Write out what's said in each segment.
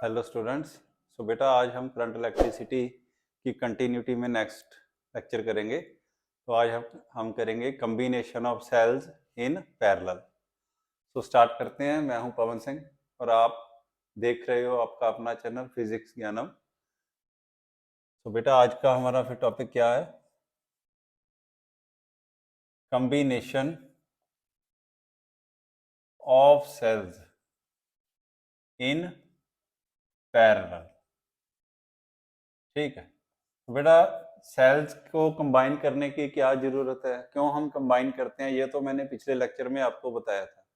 Hello students. सो बेटा आज हम करंट इलेक्ट्रिसिटी की कंटिन्यूटी में नेक्स्ट लेक्चर करेंगे। तो आज हम करेंगे combination of cells in parallel. तो स्टार्ट करते हैं। मैं हूं पवन सिंह और आप देख रहे हो आपका अपना चैनल फिजिक्स ज्ञानम। तो बेटा आज का हमारा फिर टॉपिक क्या है? Combination of cells in parallel. ठीक है। तो बेटा सेल्स को कंबाइन करने की क्या जरूरत है, क्यों हम कंबाइन करते हैं, ये तो मैंने पिछले लेक्चर में आपको बताया था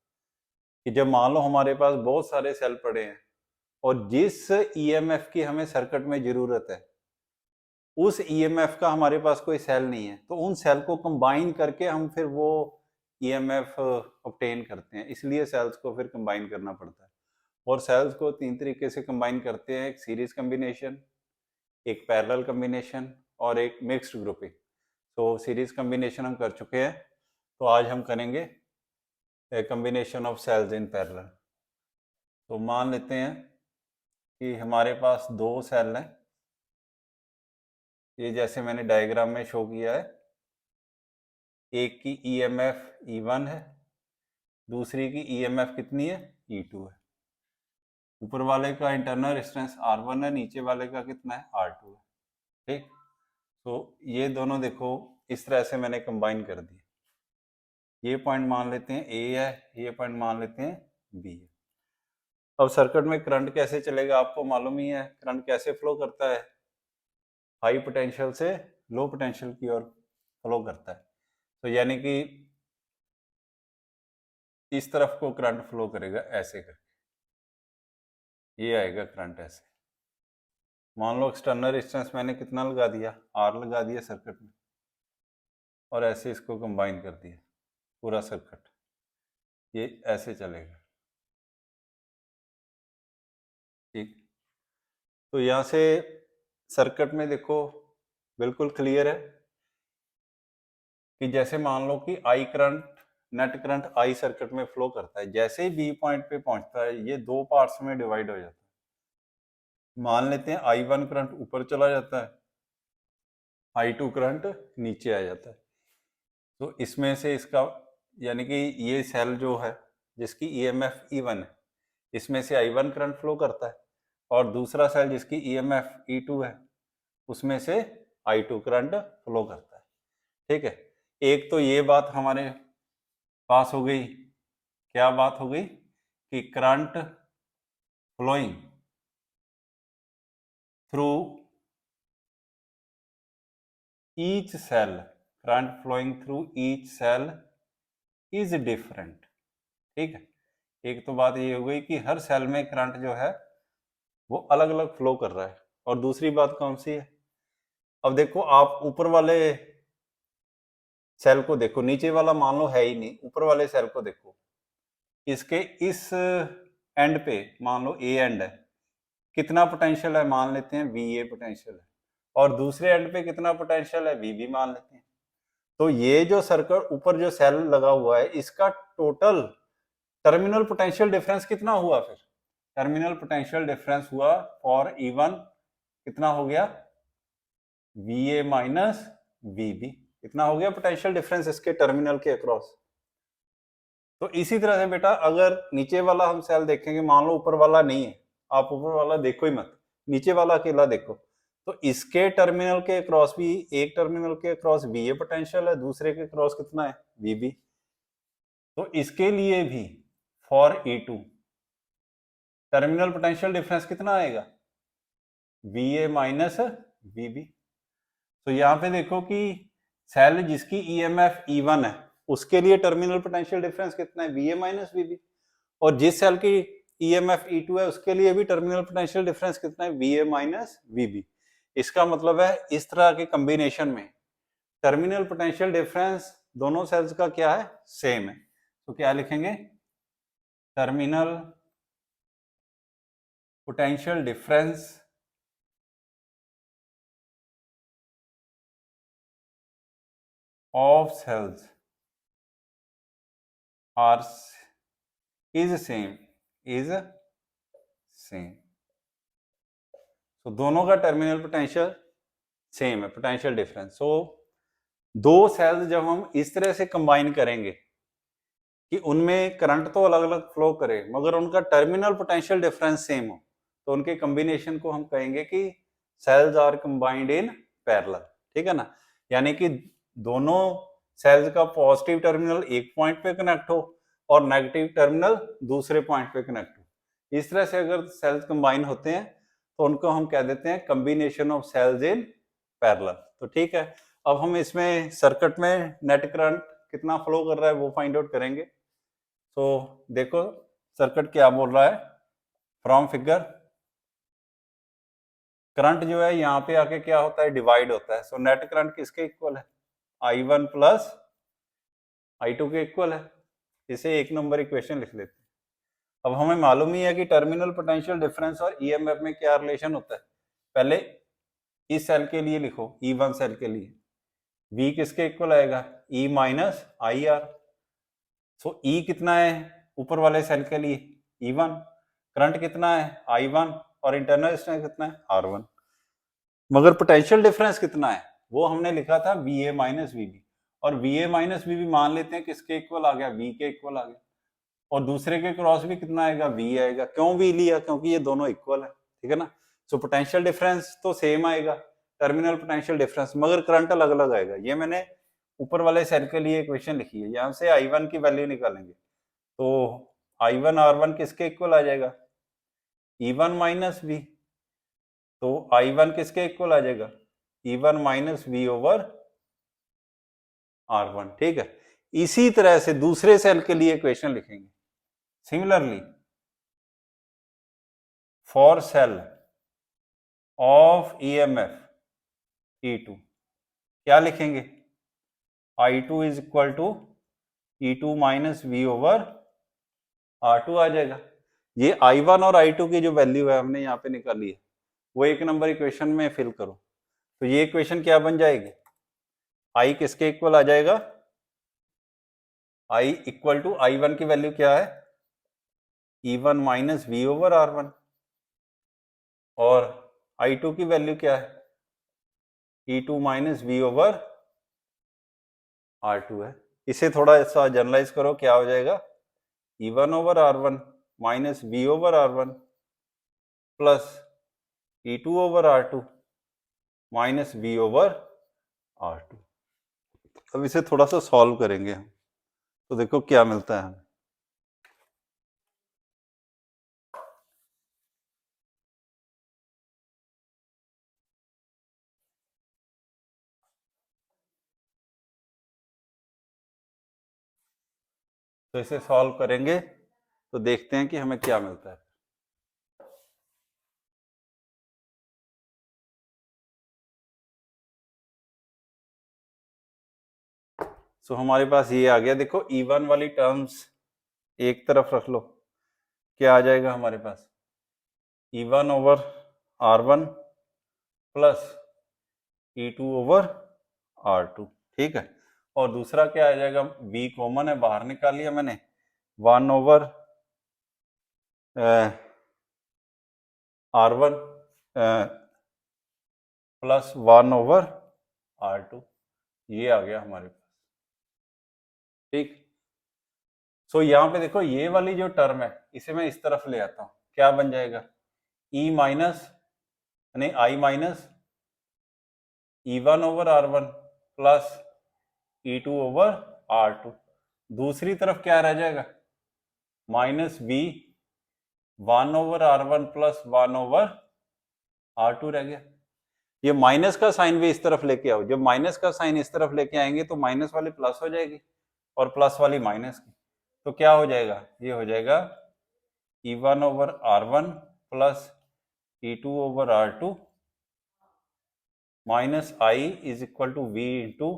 कि जब मान लो हमारे पास बहुत सारे सेल पड़े हैं और जिस ईएमएफ की हमें सर्किट में जरूरत है उस ईएमएफ का हमारे पास कोई सेल नहीं है, तो उन सेल को कंबाइन करके हम फिर वो ईएमएफ ऑब्टेन करते हैं। इसलिए सेल्स को फिर कंबाइन करना पड़ता है। और सेल्स को तीन तरीके से कंबाइन करते हैं, एक सीरीज कम्बिनेशन, एक पैरेलल कम्बिनेशन और एक मिक्स्ड ग्रुपिंग। तो सीरीज कम्बिनेशन हम कर चुके हैं, तो आज हम करेंगे combination of cells in parallel. तो मान लेते हैं कि हमारे पास दो सेल हैं, ये जैसे मैंने डायग्राम में शो किया है। एक की ईएमएफ E1 है, दूसरी की ईएमएफ कितनी है, E2 है। ऊपर वाले का इंटरनल रेजिस्टेंस R1 है, नीचे वाले का कितना है, R2 है। ठीक। तो ये दोनों देखो इस तरह से मैंने कंबाइन कर दिए। ये पॉइंट मान लेते हैं A है, ये पॉइंट मान लेते हैं B है। अब सर्किट में करंट कैसे चलेगा आपको मालूम ही है। करंट कैसे फ्लो करता है, हाई पोटेंशियल से लो पोटेंशियल की ओर फ्लो करता है। तो यानी कि इस तरफ को करंट फ्लो करेगा ऐसे करके, ये आएगा करंट ऐसे। मान लो एक्सटर्नल रेजिस्टेंस मैंने कितना लगा दिया, R लगा दिया सर्किट में, और ऐसे इसको कंबाइन कर दिया पूरा सर्किट, ये ऐसे चलेगा। ठीक। तो यहाँ से सर्किट में देखो बिल्कुल क्लियर है कि जैसे मान लो कि I current, net current I circuit में फ्लो करता है। जैसे ही बी पॉइंट पे पहुंचता है ये दो पार्ट्स में डिवाइड हो जाता है। मान लेते हैं I1 करंट ऊपर चला जाता है, I2 करंट नीचे आ जाता है। तो इसमें से इसका यानी कि ये सेल जो है जिसकी ईएमएफ E1 है, इसमें से I1 करंट फ्लो करता है, और दूसरा सेल जिसकी ईएमएफ E2 है उसमें से I2 करंट फ्लो करता है। ठीक है। एक तो ये बात हमारे पास हो गई। क्या बात हो गई कि current flowing through each cell, current flowing through each cell is different. ठीक है। एक तो बात ये हो गई कि हर सेल में करंट जो है वो अलग अलग फ्लो कर रहा है। और दूसरी बात कौन सी है, अब देखो आप ऊपर वाले सेल को देखो, नीचे वाला मान लो है ही नहीं, ऊपर वाले सेल को देखो, इसके इस एंड पे मान लो ए एंड है, कितना पोटेंशियल है, मान लेते हैं VA पोटेंशियल है, और दूसरे एंड पे कितना पोटेंशियल है, VB मान लेते हैं। तो ये जो सर्किट ऊपर जो सेल लगा हुआ है इसका टोटल टर्मिनल पोटेंशियल डिफरेंस कितना हुआ, फिर टर्मिनल पोटेंशियल डिफरेंस हुआ फॉर E1 कितना हो गया, VA माइनस VB। कितना हो गया पोटेंशियल डिफरेंस इसके टर्मिनल के अक्रॉस। तो इसी तरह से बेटा अगर नीचे वाला हम सेल देखेंगे, मान लो ऊपर वाला नहीं है, आप ऊपर वाला देखो ही मत, नीचे वाला अकेला देखो, तो इसके टर्मिनल के क्रॉस भी, एक टर्मिनल के क्रॉस VA पोटेंशियल है, दूसरे के क्रॉस कितना है, VB। तो इसके लिए भी for E2 terminal potential difference कितना आएगा, VA माइनस VB। तो यहाँ पे देखो कि सेल जिसकी ईएमएफ E1 है उसके लिए टर्मिनल पोटेंशियल डिफरेंस कितना है, VA माइनस VB। और जिस सेल की ईएमएफ E2 है उसके लिए भी टर्मिनल पोटेंशियल डिफरेंस कितना है, VA माइनस VB। इसका मतलब है इस तरह के कॉम्बिनेशन में टर्मिनल पोटेंशियल डिफरेंस दोनों सेल्स का क्या है, सेम है। तो क्या लिखेंगे, terminal potential difference of cells are is same, is same. तो दोनों का टर्मिनल पोटेंशियल सेम है, पोटेंशियल डिफरेंस। सो दो सेल्स जब हम इस तरह से कंबाइन करेंगे कि उनमें करंट तो अलग अलग फ्लो करे मगर उनका टर्मिनल पोटेंशियल डिफरेंस सेम हो, तो उनके कॉम्बिनेशन को हम कहेंगे कि cells are combined in parallel. ठीक है ना, यानी कि दोनों सेल्स का पॉजिटिव टर्मिनल एक पॉइंट पे कनेक्ट हो और नेगेटिव टर्मिनल दूसरे पॉइंट पे कनेक्ट हो। इस तरह से अगर सेल्स कंबाइन होते हैं तो उनको हम कह देते हैं combination of cells in parallel. तो ठीक है, अब हम इसमें सर्किट में नेट करंट कितना फ्लो कर रहा है वो फाइंड आउट करेंगे। तो देखो सर्किट क्या बोल रहा है, फ्रॉम फिगर करंट जो है यहाँ पे आके क्या होता है, डिवाइड होता है। सो नेट करंट किसके इक्वल है, I1 प्लस I2 के इक्वल है। इसे एक नंबर इक्वेशन लिख लेते हैं। अब हमें मालूम ही है कि टर्मिनल पोटेंशियल डिफरेंस और ईएमएफ में क्या रिलेशन होता है। पहले इस सेल के लिए लिखो, E1 सेल के लिए V किसके इक्वल आएगा, E minus I R. So E कितना है ऊपर वाले सेल के लिए, E1। करंट कितना है I1 और इंटरनल रेजिस्टेंस कितना है R1। मगर पोटेंशियल डिफरेंस कितना है वो हमने लिखा था VA माइनस VB, और VA माइनस VB मान लेते हैं किसके इक्वल आ गया, V के इक्वल आ गया। और दूसरे के क्रॉस भी कितना आएगा, V आएगा। क्यों V लिया, क्योंकि ये दोनों इक्वल है। ठीक है ना, सो पोटेंशियल डिफरेंस तो सेम आएगा, टर्मिनल पोटेंशियल डिफरेंस, मगर करंट अलग अलग आएगा। ये मैंने ऊपर वाले सेल के लिए इक्वेशन लिखी है। यहाँ से I1 की वैल्यू निकालेंगे तो I1 R1 किसके इक्वल आ जाएगा, E1 माइनस V। तो I1 किसके इक्वल आ जाएगा, E1 minus V over R1। ठीक है, इसी तरह से दूसरे सेल के लिए इक्वेशन लिखेंगे। Similarly for cell of EMF E2 क्या लिखेंगे, I2 is equal to E2 minus V over R2 आ जाएगा। ये I1 और I2 की जो वैल्यू है हमने यहाँ पे निकाली है वो एक नंबर इक्वेशन में फिल करो। तो ये इक्वेशन क्या बन जाएगी, I किसके इक्वल आ जाएगा, I इक्वल टू I1 की वैल्यू क्या है, E1 minus V over R1, और I2 की वैल्यू क्या है, E2 minus V over R2 है। इसे थोड़ा सा जनरलाइज करो, क्या हो जाएगा, E1 over R1 minus V over R1 plus E2 over R2 minus V over R2। अब इसे थोड़ा सा सॉल्व करेंगे हम, तो देखो क्या मिलता है हमें। तो इसे सॉल्व करेंगे तो देखते हैं कि हमें क्या मिलता है। सो हमारे पास ये आ गया, देखो E1 वाली टर्म्स एक तरफ रख लो, क्या आ जाएगा हमारे पास, E1 over R1 plus E2 over R2। ठीक है, और दूसरा क्या आ जाएगा, V कॉमन है बाहर निकाल लिया मैंने, 1 over R1 plus 1 over R2, ये आ गया हमारे पास। ठीक, सो यहाँ पे देखो ये वाली जो टर्म है इसे मैं इस तरफ ले आता हूँ, क्या बन जाएगा, E माइनस यानी I minus E1 over R1 plus E2 over R2। दूसरी तरफ क्या रह जाएगा, minus V 1 over R1 plus 1 over R2 रह गया। ये माइनस का साइन भी इस तरफ लेके आओ, जब माइनस का साइन इस तरफ लेके आएंगे तो माइनस वाली प्लस हो जाएगी और प्लस वाली माइनस की, तो क्या हो जाएगा, ये हो जाएगा E1 over R1 plus E2 over R2 minus I is equal to V into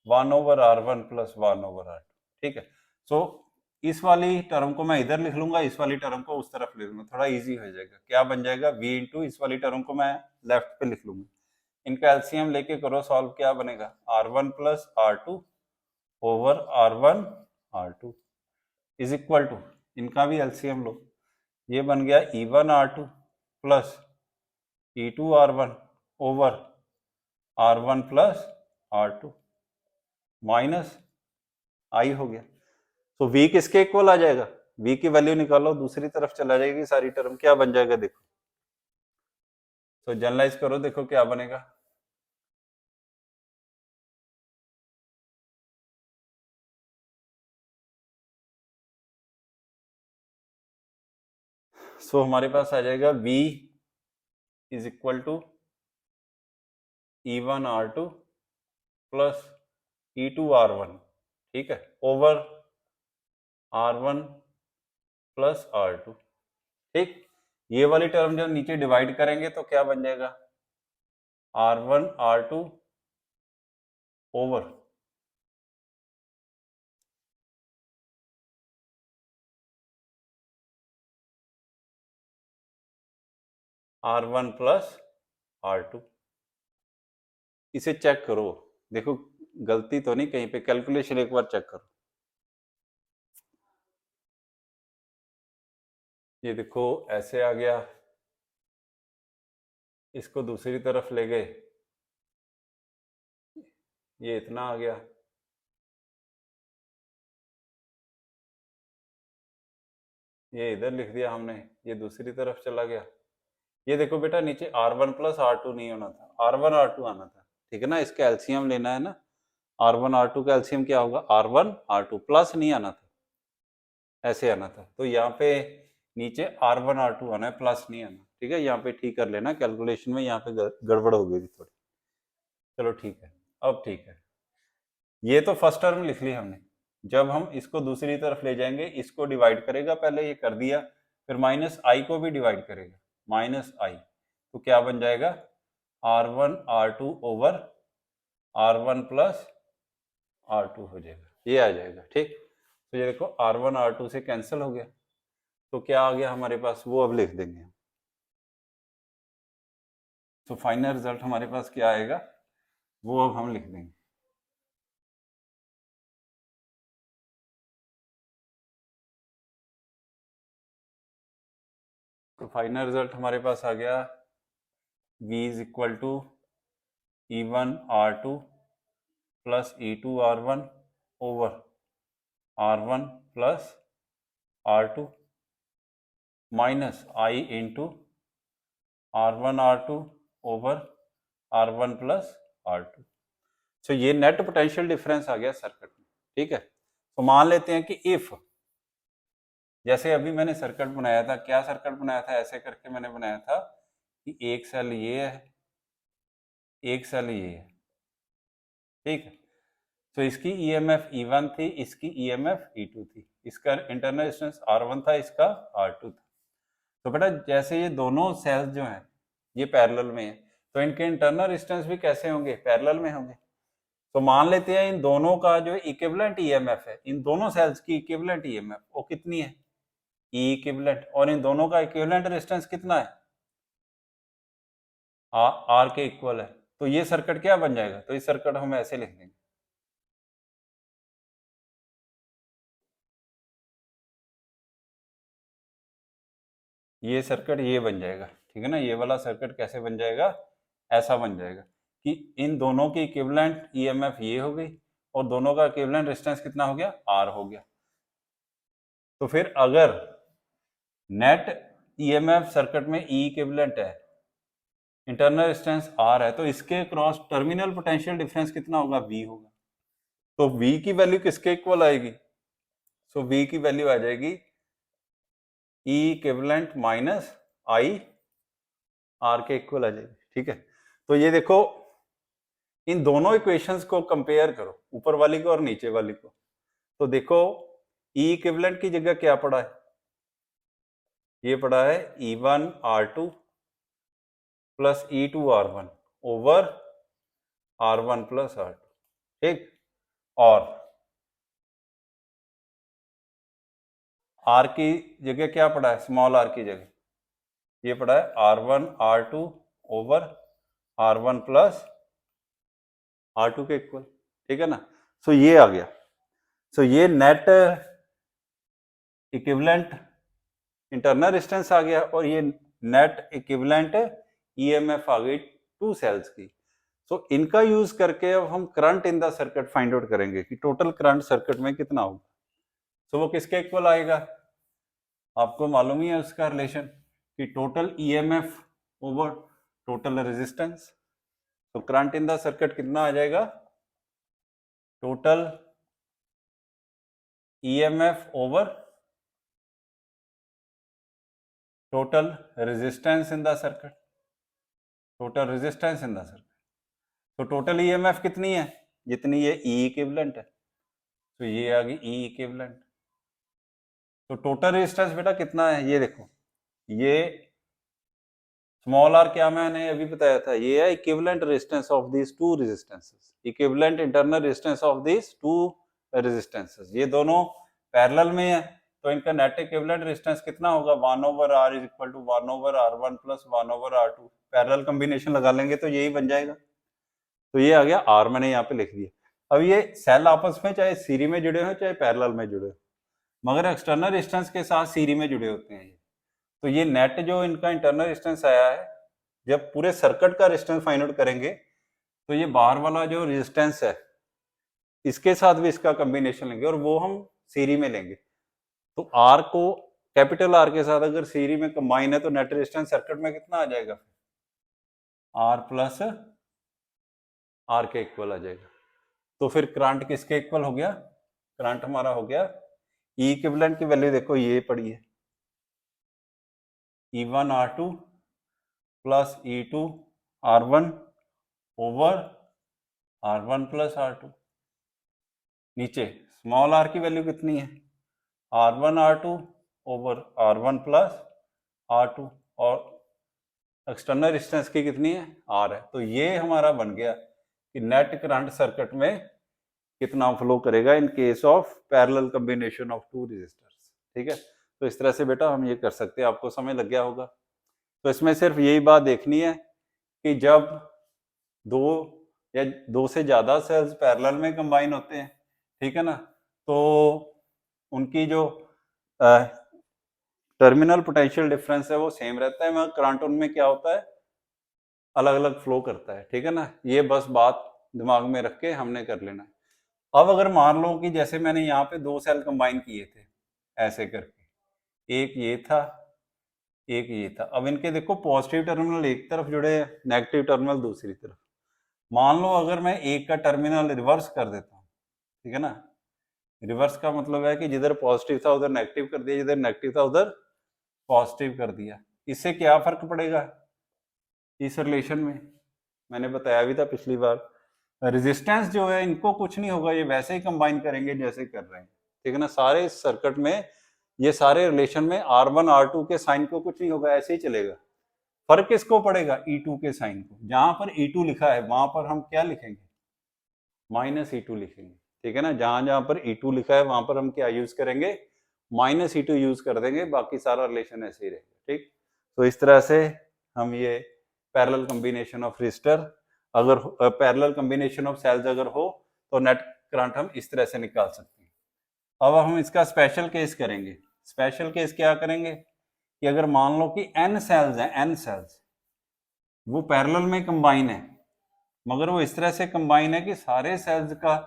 1 over R1 plus 1 over R2। ठीक है, सो इस वाली टर्म को मैं इधर लिख लूंगा, इस वाली टर्म को उस तरफ ले लूंगा, थोड़ा इजी हो जाएगा। क्या बन जाएगा, V इंटू इस वाली टर्म को मैं लेफ्ट पे लिख लूंगा, इनका एलसीएम लेके करो सॉल्व, क्या बनेगा, R1 plus R2 over R1 R2 is equal to, इनका भी एलसीएम लो, ये बन गया E1 R2 plus E2R1 over R1 plus R2 minus I हो गया। तो V किसके इक्वल आ जाएगा? V की वैल्यू निकालो, दूसरी तरफ चला जाएगी सारी टर्म, क्या बन जाएगा देखो। तो जनरलाइज करो, देखो क्या बनेगा। सो हमारे पास आ जाएगा V is equal to E1R2 plus E2R1, ठीक है, ओवर R1 प्लस R2, ठीक। ये वाली टर्म जब नीचे डिवाइड करेंगे तो क्या बन जाएगा? R1 R2 over R1 plus R2। इसे चेक करो, देखो गलती तो नहीं कहीं पे, कैलकुलेशन एक बार चेक करो। ये देखो ऐसे आ गया, इसको दूसरी तरफ ले गए, ये इतना आ गया, ये इधर लिख दिया हमने, ये दूसरी तरफ चला गया। ये देखो बेटा नीचे R1 प्लस R2 नहीं होना था, R1 R2 आना था, ठीक है ना। इसका एलसीएम लेना है ना, R1 R2 का एलसीएम क्या होगा? R1 R2 प्लस नहीं आना था, ऐसे आना था। तो यहाँ पे नीचे R1 R2 आना है, प्लस नहीं आना, ठीक है। यहाँ पे ठीक कर लेना, कैलकुलेशन में यहाँ पे गड़बड़ हो गई थी थोड़ी। चलो ठीक है, अब ठीक है। ये तो फर्स्ट टर्म लिख ली हमने। जब हम इसको दूसरी तरफ ले जाएंगे, इसको डिवाइड करेगा, पहले ये कर दिया, फिर माइनस आई को भी डिवाइड करेगा, माइनस आई, तो क्या बन जाएगा? R1 R2 over R1 plus R2 हो जाएगा, ये आ जाएगा, ठीक। तो ये देखो R1 R2 से कैंसिल हो गया, तो क्या आ गया हमारे पास, वो अब लिख देंगे। तो फाइनल रिजल्ट हमारे पास क्या आएगा, वो अब हम लिख देंगे। तो फाइनल रिजल्ट हमारे पास आ गया, V is equal to E1R2 plus E2R1 over R1 plus R2 minus I into R1 R2 over R1 plus R2। So ये नेट पोटेंशियल डिफरेंस आ गया सर्किट में, ठीक है। तो मान लेते हैं कि इफ, जैसे अभी मैंने सर्किट बनाया था, क्या सर्किट बनाया था, ऐसे करके मैंने बनाया था कि एक सेल ये है, एक सेल ये है, ठीक है। तो इसकी ईएमएफ E1 थी, इसकी ईएमएफ E2 थी, इसका इंटरनल रेजिस्टेंस R1 था, इसका R2 था। तो बेटा जैसे ये दोनों सेल्स जो हैं ये पैरेलल में है, तो इनके इंटरनल रेजिस्टेंस भी कैसे होंगे? पैरेलल में होंगे। तो मान लेते हैं इन दोनों का जो इक्विवेलेंट ईएमएफ है, इन दोनों सेल्स की इक्विवेलेंट ईएमएफ वो कितनी है? ई इक्विवेलेंट। और इन दोनों का इक्विवेलेंट रेजिस्टेंस कितना है? आर के इक्वल है। तो ये सर्किट क्या बन जाएगा? तो इस सर्किट हम ऐसे लिख देंगे, ये सर्किट ये बन जाएगा, ठीक है ना। ये वाला सर्किट कैसे बन जाएगा? ऐसा बन जाएगा कि इन दोनों की इक्विवेलेंट ईएमएफ ये हो गई और दोनों का इक्विवेलेंट रेजिस्टेंस कितना हो गया? आर हो गया। तो फिर अगर नेट ईएमएफ सर्किट में ई इक्विवेलेंट है, इंटरनल रेजिस्टेंस आर है, तो इसके क्रॉस टर्मिनल पोटेंशियल डिफरेंस कितना होगा? वी होगा। तो वी की वैल्यू किसके इक्वल आएगी? सो वी की वैल्यू आ जाएगी ई इक्विवेलेंट माइनस आई आर के इक्वल आ जाएगी, ठीक है। तो ये देखो इन दोनों इक्वेशंस को कंपेयर करो, ऊपर वाली को और नीचे वाली को। तो देखो ई इक्विवेलेंट की जगह क्या पड़ा है? ये पड़ा है E1R2 plus E2R1 over R1 plus R2, ठीक। और R की जगह क्या पड़ा है? स्मॉल r की जगह ये पड़ा है R1 R2 over R1 plus R2 के इक्वल, ठीक है ना। सो ये आ गया। सो ये नेट इक्विवेलेंट इंटरनल रेजिस्टेंस आ गया और ये नेट इक्विवेलेंट ईएमएफ आ गई 2 सेल्स की। सो इनका यूज करके अब हम current in the circuit find out करेंगे कि टोटल करंट सर्किट में कितना होगा। सो वो किसके इक्वल आएगा, आपको मालूम ही है उसका रिलेशन कि total EMF over total resistance. तो करंट इन द सर्किट कितना आ जाएगा, total EMF over total resistance in the circuit, total resistance in the circuit. तो टोटल ईएमएफ कितनी है, जितनी ये ई इक्विवेलेंट है, तो ये आ गई ई इक्विवेलेंट। तो टोटल रेजिस्टेंस बेटा कितना है, ये देखो, ये स्मॉल आर क्या मैंने अभी बताया था, ये है equivalent resistance of these two resistances, equivalent internal resistance of these two resistances. ये दोनों पैरेलल में है, तो इनका नेट इक्विवेलेंट रेजिस्टेंस कितना होगा, 1/r is equal to 1/r1 plus 1/r2। Parallel combination लगा लेंगे तो यही बन जाएगा। तो ये आ गया आर, मैंने यहाँ पे लिख दिया। अब ये सेल आपस में चाहे सीरी में जुड़े हो चाहे पैरेलल में जुड़े हो, मगर एक्सटर्नल रेजिस्टेंस के साथ सीरी में जुड़े होते हैं। तो ये नेट जो इनका इंटरनल रेजिस्टेंस आया है, जब पूरे सर्किट का रेजिस्टेंस फाइंड आउट करेंगे तो ये बाहर वाला जो रेजिस्टेंस है इसके साथ भी इसका कॉम्बिनेशन लेंगे और वो हम सीरी में लेंगे। तो आर को कैपिटल आर के साथ अगर सीरी में कंबाइन है तो नेट रेजिस्टेंस सर्किट में कितना आ जाएगा, आर प्लस आर के इक्वल आ जाएगा। तो फिर करंट किसके इक्वल हो गया, करंट हमारा हो गया ई इक्विवेलेंट की वैल्यू देखो ये पड़ी है, E1R2 plus E2R1 over R1 plus R2। नीचे स्मॉल r की वैल्यू कितनी है, R1R2 over R1 plus R2, और एक्सटर्नल रेजिस्टेंस की कितनी है, R है। तो ये हमारा बन गया कि नेट करंट सर्किट में कितना फ्लो करेगा in case of parallel combination of two resistors. ठीक है, तो इस तरह से बेटा हम ये कर सकते हैं, आपको समझ लग गया होगा। तो इसमें सिर्फ यही बात देखनी है कि जब दो या दो से ज्यादा सेल्स पैरेलल में कंबाइन होते हैं, ठीक है ना, तो उनकी जो टर्मिनल पोटेंशियल डिफरेंस है वो सेम रहता है, मगर करंट उनमें क्या होता है, अलग अलग फ्लो करता है। ठीक है ना, ये बस बात दिमाग में रख के हमने कर लेना है। अब अगर मान लो कि जैसे मैंने यहाँ पे दो सेल कंबाइन किए थे ऐसे करके, एक ये था एक ये था, अब इनके देखो पॉजिटिव टर्मिनल एक तरफ जुड़े हैं, नेगेटिव टर्मिनल दूसरी तरफ। मान लो अगर मैं एक का टर्मिनल रिवर्स कर देता हूँ, ठीक है ना, रिवर्स का मतलब है कि जिधर पॉजिटिव था उधर नेगेटिव कर दिया, जिधर नेगेटिव था उधर पॉजिटिव कर दिया। इससे क्या फर्क पड़ेगा इस रिलेशन में, मैंने बताया भी था पिछली बार, रेजिस्टेंस जो है इनको कुछ नहीं होगा, ये वैसे ही कंबाइन करेंगे जैसे कर रहे हैं। ठीक है ना, सारे सर्किट में ये सारे रिलेशन में R1 R2 के साइन को कुछ नहीं होगा, ऐसे ही चलेगा। फर्क किसको पड़ेगा, E2 के साइन को। जहां पर E2 लिखा है वहां पर हम क्या लिखेंगे, माइनस E2 लिखेंगे। ठीक है ना, जहां जहां पर E2 लिखा है वहां पर हम क्या यूज करेंगे, माइनस E2 यूज कर देंगे, बाकी सारा रिलेशन ऐसे ही रहेगा। ठीक, तो इस तरह से हम ये पैरेलल कॉम्बिनेशन ऑफ रेजिस्टर, अगर पैरेलल कॉम्बिनेशन ऑफ सेल्स अगर हो तो नेट करंट हम इस तरह से निकाल सकते हैं। अब हम इसका स्पेशल केस करेंगे। स्पेशल केस क्या करेंगे कि अगर मान लो कि n सेल्स हैं, n सेल्स वो पैरेलल में कंबाइन है, मगर वो इस तरह से कंबाइन है कि सारे सेल्स का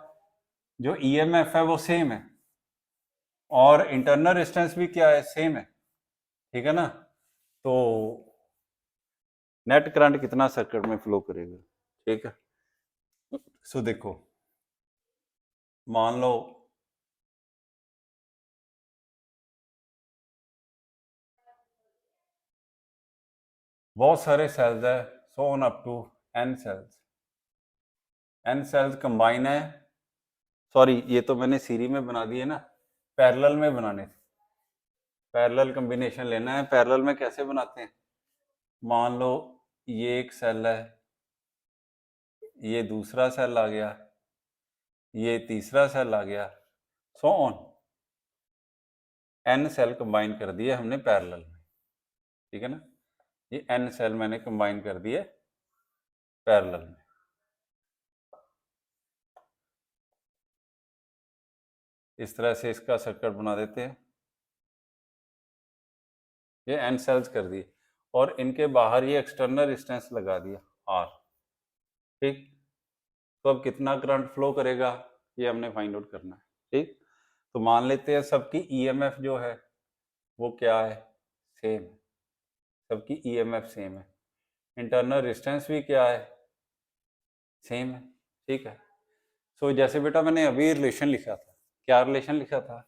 जो ईएमएफ है वो सेम है और इंटरनल रेजिस्टेंस भी क्या है, सेम है। ठीक है ना, तो नेट करंट कितना सर्किट में फ्लो करेगा। ठीक है, सो देखो मान लो बहुत सारे सेल्स है, so on up to n cells, n cells combine है, सॉरी ये तो मैंने सीरी में बना दिए ना, पैरेलल में बनाने थे। पैरेलल कॉम्बिनेशन लेना है, पैरेलल में कैसे बनाते हैं, मान लो ये एक सेल है, ये दूसरा सेल आ गया, ये तीसरा सेल आ गया, so on n cell combine कर दिए हमने पैरेलल में। ठीक है ना, ये n सेल मैंने कंबाइन कर दिए पैरेलल में। इस तरह से इसका सर्किट बना देते हैं, ये n सेल्स कर दिए, और इनके बाहर ये एक्सटर्नल रेजिस्टेंस लगा दिया R, ठीक। तो अब कितना करंट फ्लो करेगा ये हमने फाइंड आउट करना है, ठीक। तो मान लेते हैं सबकी EMF जो है वो क्या है, सेम है, सबकी EMF सेम है, इंटरनल रेजिस्टेंस भी क्या है, सेम है, ठीक है। सो जैसे बेटा मैंने अभी रिलेशन लिखा था, क्या रिलेशन लिखा था,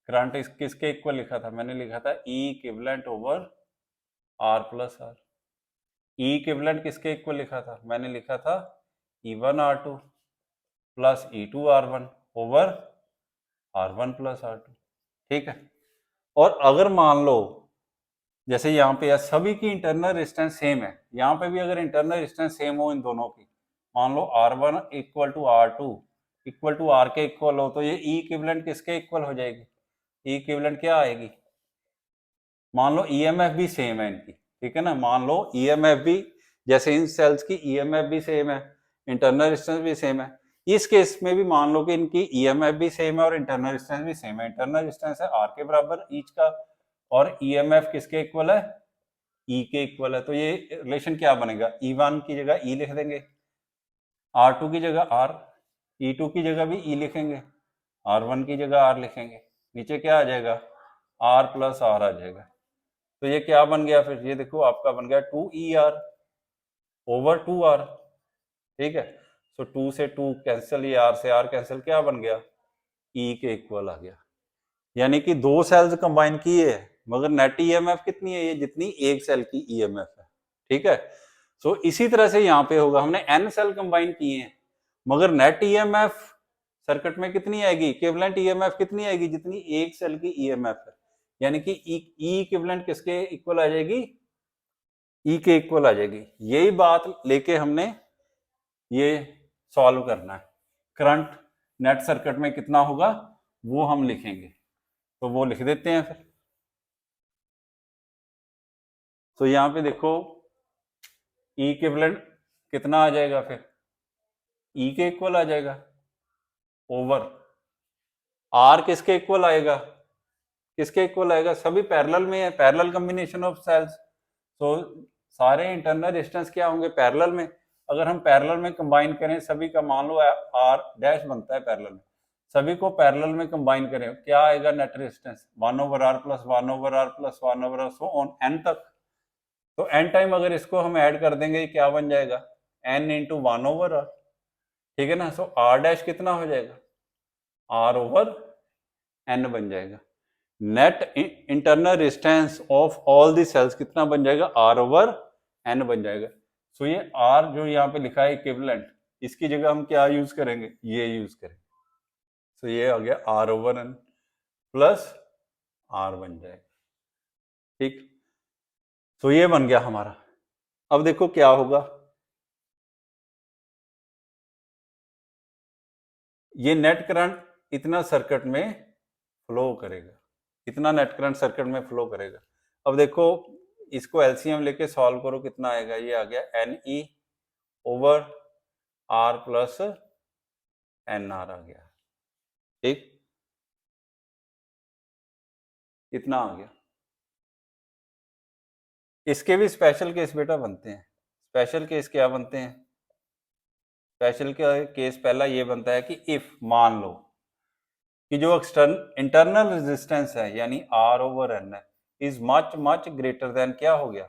करंट किसके इक्वल लिखा था, मैंने लिखा था E equivalent over R plus R। E equivalent किसके इक्वल लिखा था, मैंने लिखा था E1 R2 plus E2 R1 over R1 plus R2, ठीक है। और अगर मान लो जैसे यहाँ पे सभी की इंटरनल रेजिस्टेंस सेम है, यहाँ पे भी अगर इंटरनल रेजिस्टेंस सेम हो इन दोनों की, मान लो R1 equal to R2 equal to R के इक्वल हो, तो ये E इक्विवेलेंट किसके इक्वल हो जाएगी, E इक्विवेलेंट क्या आएगी, मान लो EMF भी सेम है इनकी, ठीक है ना, मान लो EMF भी जैसे इन सेल्स की EMF भी सेम है, इंटरनल रेजिस्टेंस भी सेम है, इस केस में भी मान लो कि इनकी EMF भी सेम है और इंटरनल रेजिस्टेंस भी सेम है, इंटरनल रेजिस्टेंस है R के बराबर ईच का और EMF किसके इक्वल है, E के इक्वल है। तो ये रिलेशन क्या बनेगा, E1 की जगह E लिख देंगे, R2 की जगह R, E2 की जगह भी E लिखेंगे, R1 की जगह R लिखेंगे, नीचे क्या आ जाएगा, R प्लस R आ जाएगा। तो ये क्या बन गया फिर, ये देखो आपका बन गया 2ER ओवर 2R, ठीक है। सो 2 से 2 कैंसिल, ये R से R कैंसिल, क्या बन गया, E के इक्वल आ गया। यानी कि दो सेल्स कंबाइन किए है मगर नेट EMF कितनी है, ये जितनी एक सेल की EMF है, ठीक है। सो इसी तरह से यहाँ पे होगा, हमने N सेल कंबाइन किए हैं मगर नेट EMF सर्किट में कितनी आएगी, इक्विवेलेंट EMF कितनी आएगी, जितनी एक सेल की EMF है, यानी कि E इक्विवेलेंट किसके इक्वल आ जाएगी, E के इक्वल आ जाएगी। यही बात लेके हमने ये सॉल्व करना है, करंट नेट सर्किट में कितना होगा वो हम लिखेंगे, तो वो लिख देते हैं फिर। तो यहां पे देखो E इक्विवेलेंट कितना आ जाएगा, फिर E के इक्वल आ जाएगा ओवर R किसके इक्वल आएगा, किसके इक्वल आएगा, सभी पैरेलल में है, पैरेलल कॉम्बिनेशन ऑफ सेल्स, तो सारे इंटरनल रेजिस्टेंस क्या होंगे, पैरेलल में। अगर हम पैरेलल में कंबाइन करें सभी का, मान लो R डैश बनता है पैरेलल में, सभी को पैरेलल में कंबाइन करें, क्या आएगा net resistance 1 over R plus 1 over R plus 1 over R, so on N तक। तो N टाइम अगर इसको हम ऐड कर देंगे क्या बन जाएगा, N इंटू 1 ओवर R, ठीक है ना। सो R डैश कितना हो जाएगा, R ओवर N बन जाएगा। Net internal resistance of all the cells कितना बन जाएगा, R ओवर N बन जाएगा। सो ये R जो यहाँ पे लिखा है इक्विवेलेंट, इसकी जगह हम क्या यूज करेंगे, ये यूज करेंगे। सो ये आ गया R over N plus R बन जाएगा, ठीक। सो ये बन गया हमारा। अब देखो क्या होगा, ये नेट करंट इतना सर्किट में फ्लो करेगा, इतना नेट करंट सर्किट में फ्लो करेगा। अब देखो इसको एलसीएम लेके सॉल्व करो, कितना आएगा, ये आ गया NE over R plus NR आ गया, ठीक, इतना आ गया। इसके भी स्पेशल केस बेटा बनते हैं। स्पेशल केस क्या बनते हैं, स्पेशल केस पहला ये बनता है कि इफ मान लो कि जो इंटरनल रेजिस्टेंस है यानी R ओवर N है is much much greater than, क्या हो गया,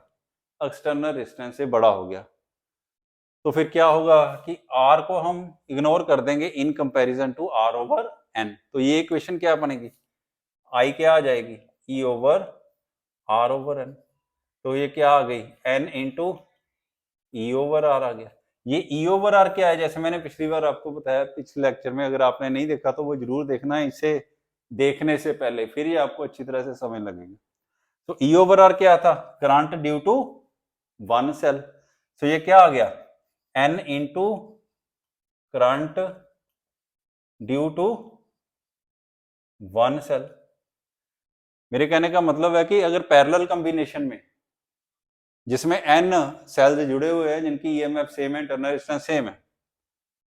एक्सटर्नल रेजिस्टेंस से बड़ा हो गया, तो फिर क्या होगा कि R को हम इग्नोर कर देंगे in comparison to R over N। तो ये इक्वेशन क्या बनेगी, I क्या आ जाएगी, E over R over N। तो ये क्या आ गई, N into E over R आ गया। ये E ओवर R क्या है, जैसे मैंने पिछली बार आपको बताया पिछले लेक्चर में, अगर आपने नहीं देखा तो वो जरूर देखना है, इसे देखने से पहले फिर ये आपको अच्छी तरह से समझ लगेगी। तो E ओवर R क्या था, current due to one cell. तो ये क्या आ गया, N into current due to one cell. मेरे कहने का मतलब है कि अगर पैरेलल कॉम्बिनेशन में जिसमें N सेल्स जुड़े हुए हैं जिनकी EMF सेम है, इंटरनल रेजिस्टेंस सेम है,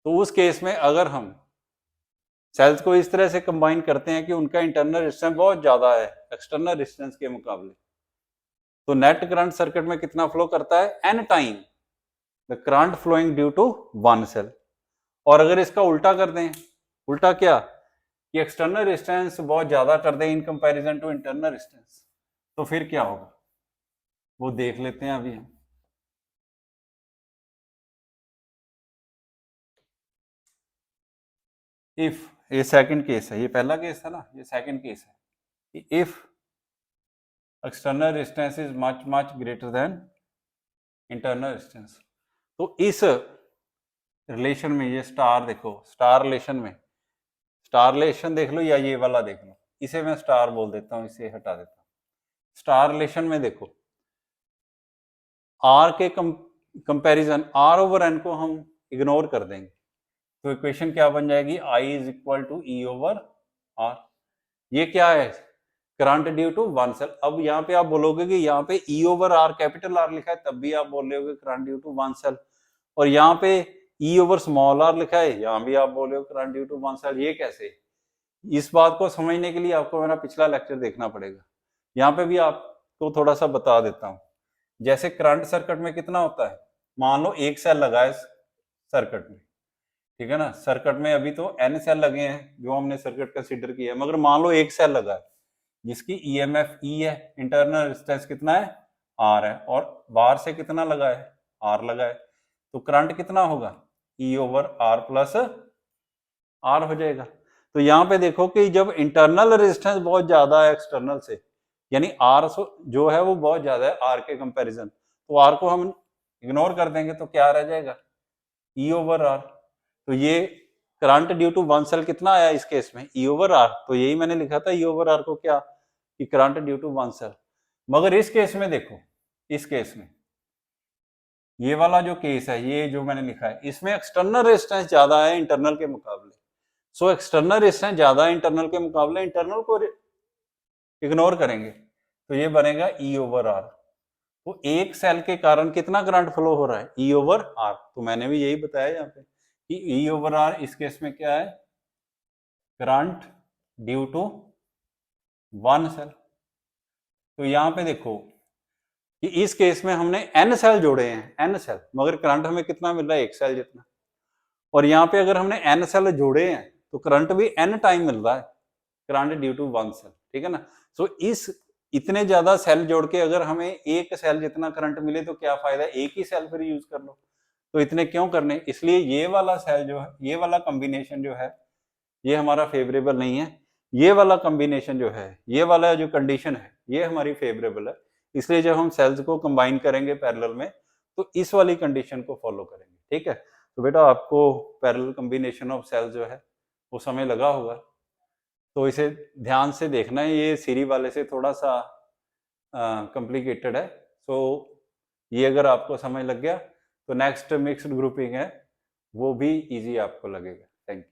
तो उस केस में अगर हम सेल्स को इस तरह से कंबाइन करते हैं कि उनका इंटरनल रेजिस्टेंस बहुत ज्यादा है एक्सटर्नल रेजिस्टेंस के मुकाबले, तो नेट करंट सर्किट में कितना फ्लो करता है, n time the current flowing due to one cell. और अगर इसका उल्टा कर दें, उल्टा क्या कि एक्सटर्नल रेजिस्टेंस बहुत ज्यादा कर दें in comparison to internal resistance, तो फिर क्या होगा वो देख लेते हैं अभी हम। इफ, ये सेकंड केस है, ये पहला केस था ना, ये सेकंड केस है। If external resistance is much much greater than internal resistance, तो इस रिलेशन में ये स्टार देखो, स्टार रिलेशन में, स्टार रिलेशन देख लो या ये वाला देख लो, इसे मैं स्टार बोल देता हूं, इसे हटा देता हूं। स्टार रिलेशन में देखो आर के कंपैरिजन आर ओवर एन को हम इग्नोर कर देंगे, तो इक्वेशन क्या बन जाएगी, I is equal to E over R. ये क्या है, current due to one cell. अब यहाँ पे आप बोलोगे कि यहाँ पे E over R capital R लिखा है, तब भी आप बोल रहे हो current due to one cell, और यहाँ पे ई ओवर स्मॉल आर लिखा है, यहाँ भी आप बोल रहे हो current due to one cell. ये कैसे, इस बात को समझने के लिए आपको मेरा पिछला लेक्चर देखना पड़ेगा। यहाँ पे भी आपको थोड़ा सा बता देता हूँ। जैसे करंट सर्किट में कितना होता है, मान लो एक सेल लगा है सर्किट में, ठीक है ना, सर्किट में अभी तो n सेल लगे हैं जो हमने सर्किट कंसीडर किया है, मगर मान लो एक सेल लगा है जिसकी ईएमएफ ई है, इंटरनल रेजिस्टेंस कितना है, आर है, और बाहर से कितना लगा है, आर लगा है, तो करंट कितना होगा, E over R plus R हो जाएगा। तो यहाँ पे देखो कि जब इंटरनल रेजिस्टेंस बहुत ज्यादा है एक्सटर्नल से, यानी आर जो है वो बहुत ज्यादा है आर के कंपैरिजन, तो आर को हम इग्नोर कर देंगे तो क्या रह जाएगा, ई ओवर आर। तो ये current due to one cell कितना आया इस केस में, ई ओवर आर, तो यही मैंने लिखा था ई ओवर आर को क्या, कि current due to one cell. मगर इस केस में देखो, इस केस में ये वाला जो केस है, ये जो मैंने लिखा है, इसमें एक्सटर्नल रेजिस्टेंस ज्यादा है इंटरनल के मुकाबले। सो एक्सटर्नल रेजिस्टेंस ज्यादा है इंटरनल के मुकाबले, इंटरनल को इग्नोर करेंगे तो ये बनेगा ई ओवर आर। तो एक सेल के कारण कितना करंट फ्लो हो रहा है, ई ओवर आर। तो मैंने भी यही बताया यहाँ पे कि ई ओवर आर इस केस में क्या है, current due to one cell. तो यहाँ पे देखो कि इस केस में हमने n सेल जोड़े हैं, n सेल, मगर करंट हमें कितना मिल रहा है, एक सेल जितना। और यहाँ पे अगर हमने n सेल जोड़े हैं तो करंट भी n टाइम मिल रहा है, current due to one cell, ठीक है ना। सो इस इतने ज्यादा सेल जोड़ के अगर हमें एक सेल जितना करंट मिले तो क्या फायदा, एक ही सेल फिर यूज कर लो, तो इतने क्यों करने। इसलिए ये वाला सेल जो है, ये वाला कॉम्बिनेशन जो है, ये हमारा फेवरेबल नहीं है। ये वाला कॉम्बिनेशन जो है, ये वाला जो कंडीशन है, ये हमारी फेवरेबल है। इसलिए जब हम सेल्स को कंबाइन करेंगे पैरेलल में तो इस वाली कंडीशन को फॉलो करेंगे, ठीक है। तो बेटा आपको पैरेलल कॉम्बिनेशन ऑफ सेल्स जो है वो समय लगा होगा, तो इसे ध्यान से देखना है, ये सीरी वाले से थोड़ा सा कॉम्प्लिकेटेड है। सो ये अगर आपको समझ लग गया तो नेक्स्ट मिक्स्ड ग्रुपिंग है वो भी इजी आपको लगेगा। Thank you.